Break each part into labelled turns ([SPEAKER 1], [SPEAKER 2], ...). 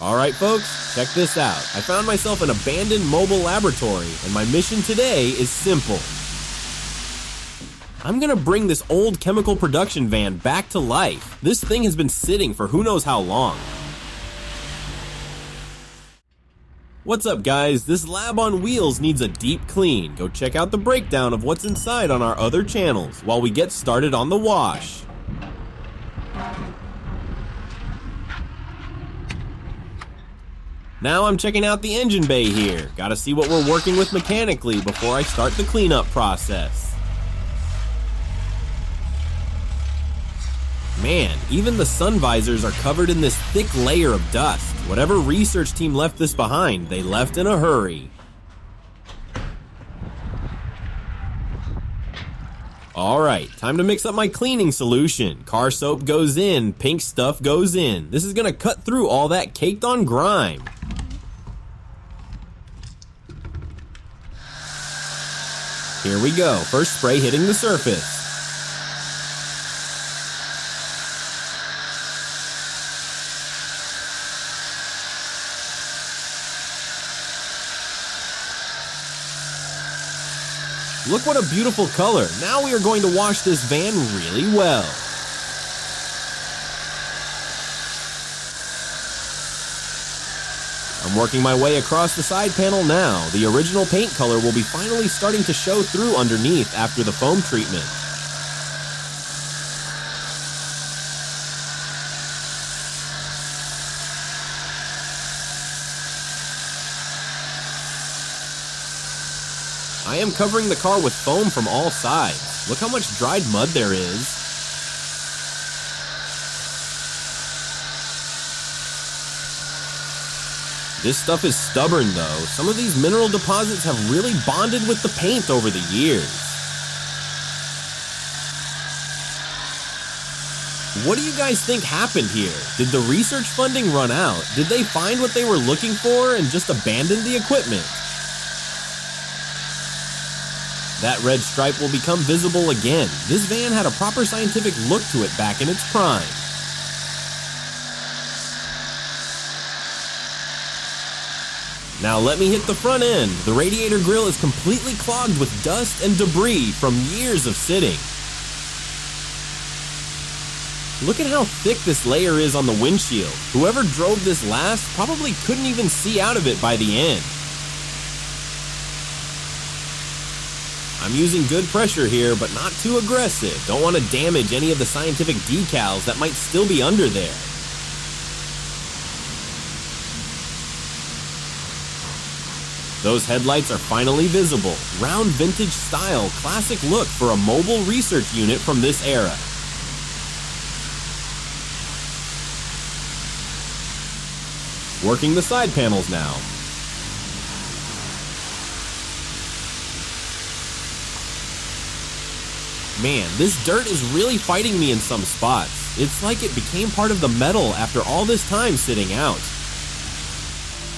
[SPEAKER 1] Alright folks, check this out. I found myself an abandoned mobile laboratory, and my mission today is simple. I'm gonna bring this old chemical production van back to life. This thing has been sitting for who knows how long. What's up guys, this lab on wheels needs a deep clean. Go check out the breakdown of what's inside on our other channels while we get started on the wash. Now I'm checking out the engine bay here. Gotta see what we're working with mechanically before I start the cleanup process. Man, even the sun visors are covered in this thick layer of dust. Whatever research team left this behind, they left in a hurry. Alright, time to mix up my cleaning solution. Car soap goes in, pink stuff goes in. This is gonna cut through all that caked on grime. Here we go, first spray hitting the surface. Look what a beautiful color. Now we are going to wash this van really well. I'm working my way across the side panel now. The original paint color will be finally starting to show through underneath after the foam treatment. I am covering the car with foam from all sides. Look how much dried mud there is. This stuff is stubborn though. Some of these mineral deposits have really bonded with the paint over the years. What do you guys think happened here? Did the research funding run out? Did they find what they were looking for and just abandon the equipment? That red stripe will become visible again. This van had a proper scientific look to it back in its prime. Now let me hit the front end. The radiator grill is completely clogged with dust and debris from years of sitting. Look at how thick this layer is on the windshield. Whoever drove this last probably couldn't even see out of it by the end. I'm using good pressure here, but not too aggressive. Don't want to damage any of the scientific decals that might still be under there. Those headlights are finally visible. Round vintage style, classic look for a mobile research unit from this era. Working the side panels now. Man, this dirt is really fighting me in some spots. It's like it became part of the metal after all this time sitting out.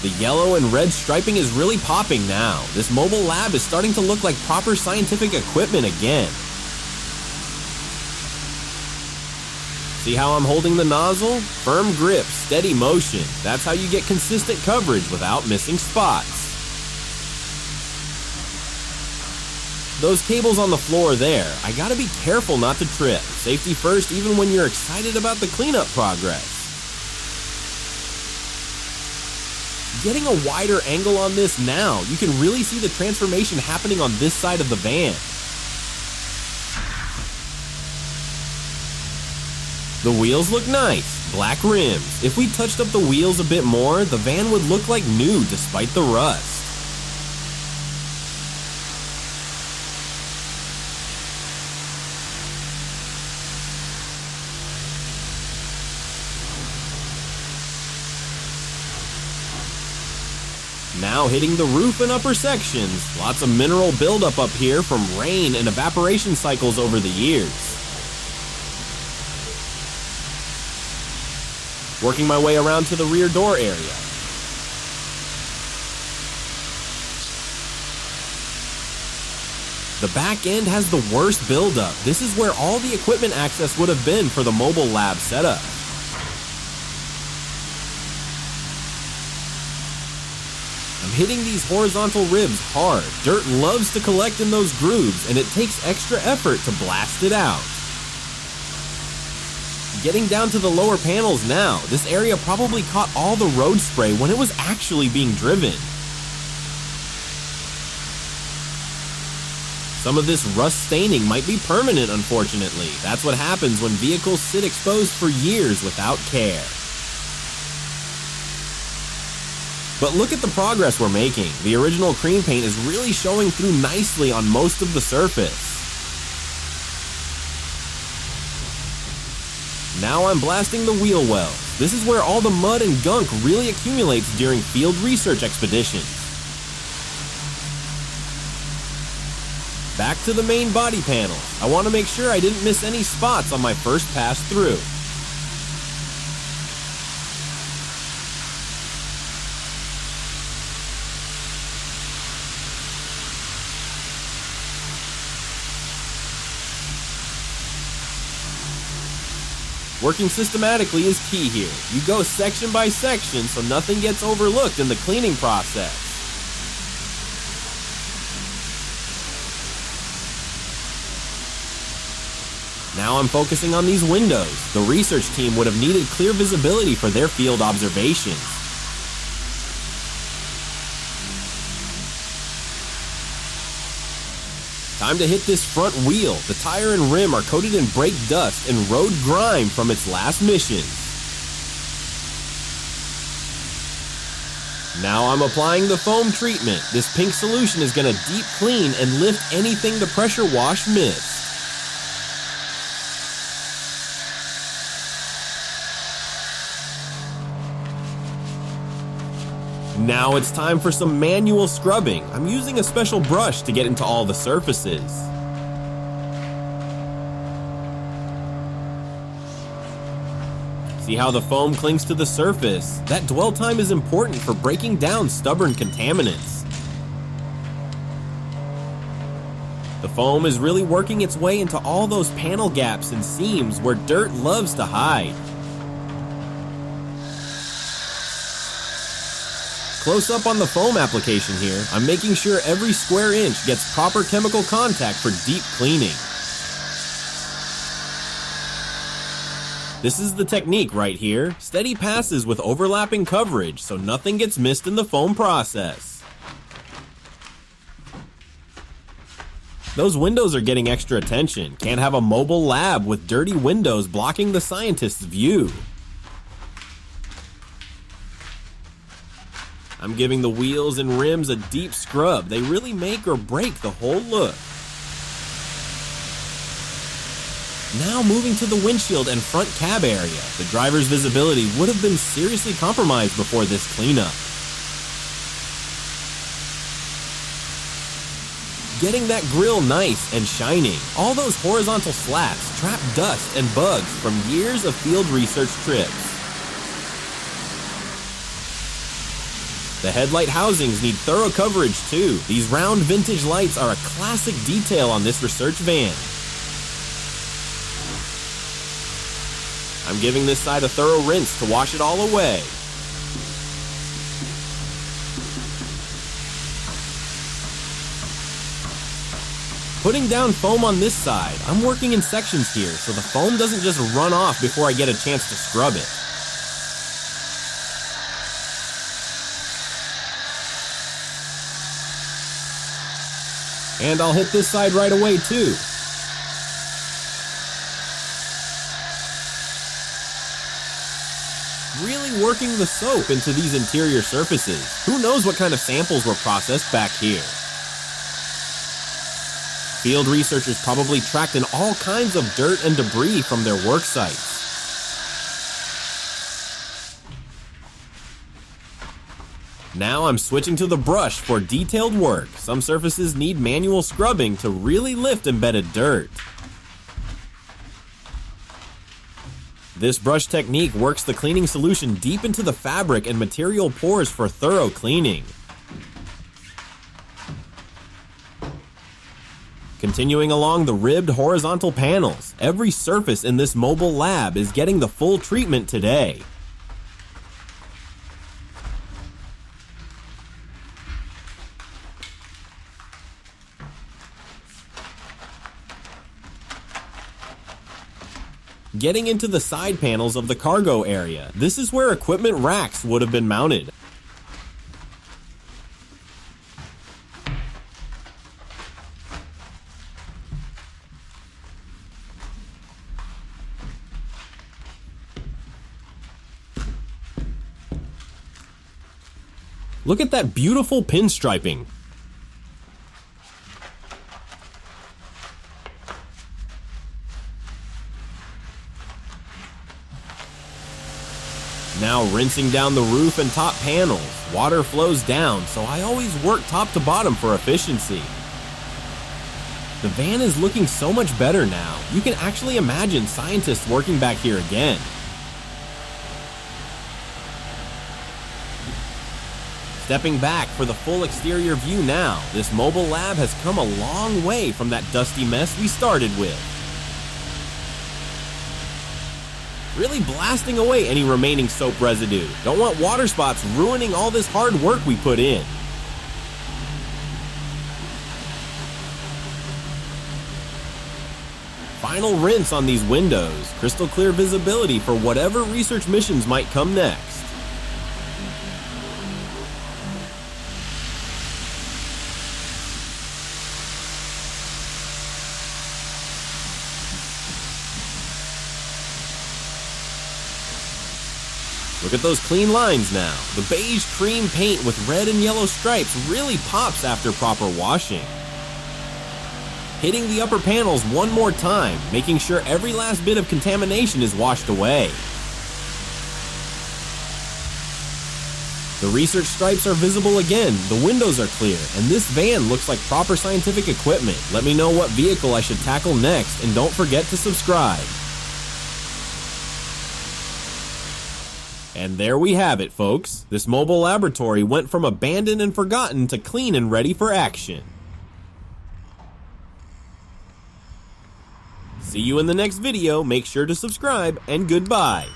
[SPEAKER 1] The yellow and red striping is really popping now. This mobile lab is starting to look like proper scientific equipment again. See how I'm holding the nozzle? Firm grip, steady motion. That's how you get consistent coverage without missing spots. Those cables on the floor there, I gotta be careful not to trip. Safety first even when you're excited about the cleanup progress. Getting a wider angle on this now, you can really see the transformation happening on this side of the van. The wheels look nice, black rims. If we touched up the wheels a bit more, the van would look like new despite the rust. Now hitting the roof and upper sections, lots of mineral buildup up here from rain and evaporation cycles over the years. Working my way around to the rear door area. The back end has the worst buildup. This is where all the equipment access would have been for the mobile lab setup. I'm hitting these horizontal ribs hard. Dirt loves to collect in those grooves, and it takes extra effort to blast it out. Getting down to the lower panels now, this area probably caught all the road spray when it was actually being driven. Some of this rust staining might be permanent, unfortunately. That's what happens when vehicles sit exposed for years without care. But look at the progress we're making. The original cream paint is really showing through nicely on most of the surface. Now I'm blasting the wheel wells. This is where all the mud and gunk really accumulates during field research expeditions. Back to the main body panel. I want to make sure I didn't miss any spots on my first pass through. Working systematically is key here. You go section by section so nothing gets overlooked in the cleaning process. Now I'm focusing on these windows. The research team would have needed clear visibility for their field observations. Time to hit this front wheel. The tire and rim are coated in brake dust and road grime from its last mission. Now I'm applying the foam treatment. This pink solution is going to deep clean and lift anything the pressure wash missed. Now it's time for some manual scrubbing. I'm using a special brush to get into all the surfaces. See how the foam clings to the surface? That dwell time is important for breaking down stubborn contaminants. The foam is really working its way into all those panel gaps and seams where dirt loves to hide. Close up on the foam application here, I'm making sure every square inch gets proper chemical contact for deep cleaning. This is the technique right here. Steady passes with overlapping coverage so nothing gets missed in the foam process. Those windows are getting extra attention. Can't have a mobile lab with dirty windows blocking the scientist's view. I'm giving the wheels and rims a deep scrub. They really make or break the whole look. Now moving to the windshield and front cab area. The driver's visibility would have been seriously compromised before this cleanup. Getting that grille nice and shining. All those horizontal slats trap dust and bugs from years of field research trips. The headlight housings need thorough coverage too. These round vintage lights are a classic detail on this research van. I'm giving this side a thorough rinse to wash it all away. Putting down foam on this side, I'm working in sections here so the foam doesn't just run off before I get a chance to scrub it. And I'll hit this side right away too. Really working the soap into these interior surfaces. Who knows what kind of samples were processed back here? Field researchers probably tracked in all kinds of dirt and debris from their work sites. Now I'm switching to the brush for detailed work. Some surfaces need manual scrubbing to really lift embedded dirt. This brush technique works the cleaning solution deep into the fabric and material pores for thorough cleaning. Continuing along the ribbed horizontal panels, every surface in this mobile lab is getting the full treatment today. Getting into the side panels of the cargo area, this is where equipment racks would have been mounted. Look at that beautiful pinstriping. Now rinsing down the roof and top panels. Water flows down, so I always work top to bottom for efficiency. The van is looking so much better now. You can actually imagine scientists working back here again. Stepping back for the full exterior view now, this mobile lab has come a long way from that dusty mess we started with. Really blasting away any remaining soap residue. Don't want water spots ruining all this hard work we put in. Final rinse on these windows, crystal clear visibility for whatever research missions might come next. Look at those clean lines now. The beige cream paint with red and yellow stripes really pops after proper washing. Hitting the upper panels one more time, making sure every last bit of contamination is washed away. The research stripes are visible again, the windows are clear, and this van looks like proper scientific equipment. Let me know what vehicle I should tackle next, and don't forget to subscribe. And there we have it, folks. This mobile laboratory went from abandoned and forgotten to clean and ready for action. See you in the next video. Make sure to subscribe, and goodbye.